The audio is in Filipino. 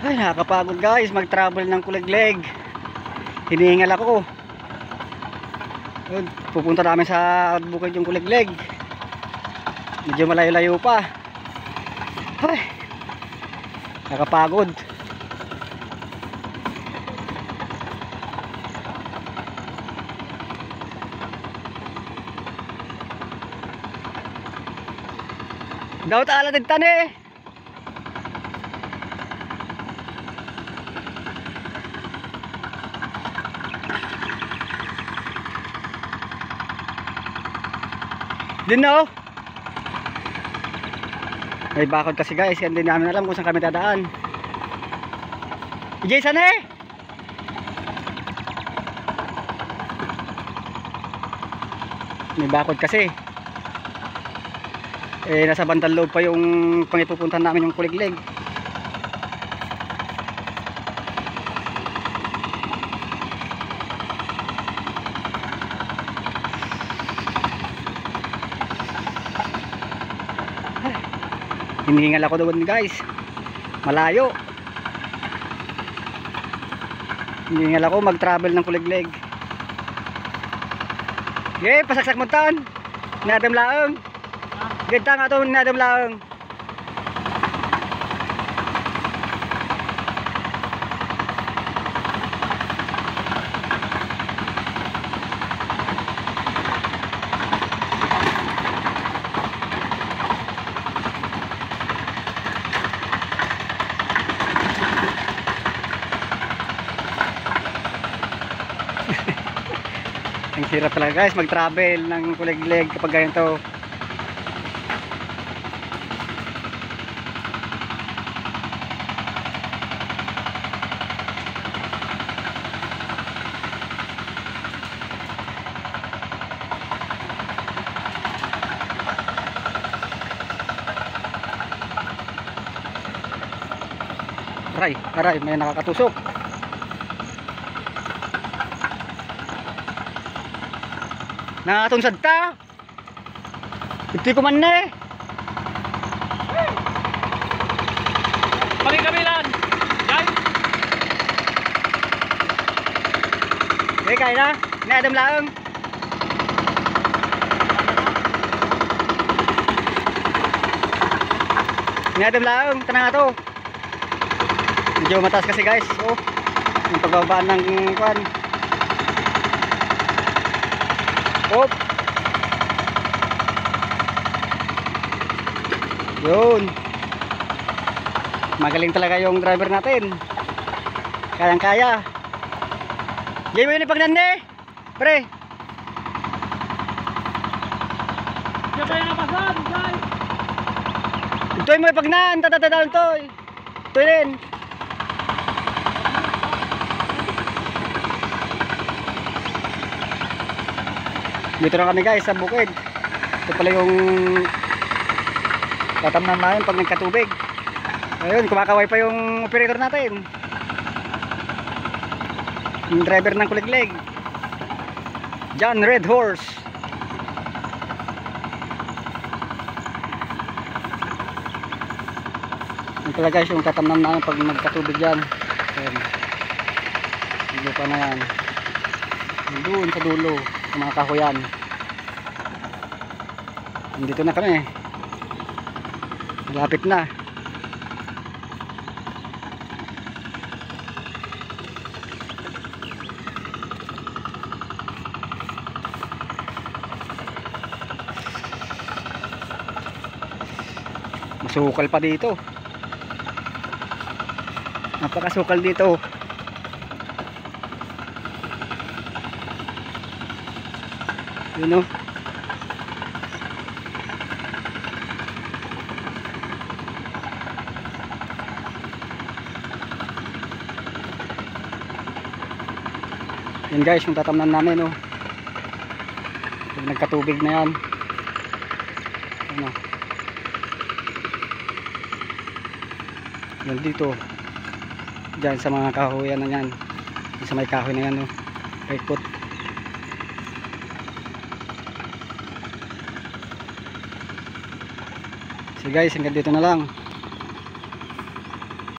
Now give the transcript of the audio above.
Ay, nakakapagod guys mag-travel ng Kuliglig. Hinihingal ako. Pupunta namin sa bukid yung Kuliglig. Medyo malayo-layo pa. Ay, nakakapagod. Daw taala tigtan eh. Din na oh. May bakod kasi guys, hindi namin alam kung saan kami dadaan. Jason eh. May bakod kasi. Eh nasa bandang loob pa yung pangipupuntahan namin yung Kuliglig. Hinihingal ako doon guys, malayo. Hinihingal ako mag-travel ng Kuliglig. Okay, pasaksak mo tan. Nadam laang. Gita nga to, nadam laang. Ang hirap talaga guys mag-travel ng Kuliglig kapag ganito. Aray, may nakakatusok. Nakatunsad ta. Iti ko man na eh. Pagkikabilan guys. Okay, kaya na. Nadam laang. Nadam laang. Tanang nga to. Medyo mataas kasi guys. Oh, yung pagbabaan ng kwan. Op. Yun. Magaling talaga yung driver natin. Kayang-kaya. Diyan mo yun ipagnande. Pre. Diyan kayo napasan guys. Ito'y mo ipagnan. Tatatadaan to'y. Ito'y din. Dito na kami guys sa bukid. Ito pala yung tatamnan namin pag nagkatubig. Ayun, kumakaway pa yung operator natin, yung driver ng Kuliglig, John Red Horse. Yan pala guys yung tatamnan namin pag nagkatubig dyan. Ayun, yung lupa na yan doon sa dulo ng mga kahoyan. Dito na kami, malapit na. Masukal pa dito, napakasukal dito. Yun o. Yan guys yung tatamnan namin oh. Pag nagkatubig na yan. Ano? Yan dito. Diyan sa mga kahoyan na yan. Sa may kahoy na yan oh. Paikot. So guys, hanggang dito na lang.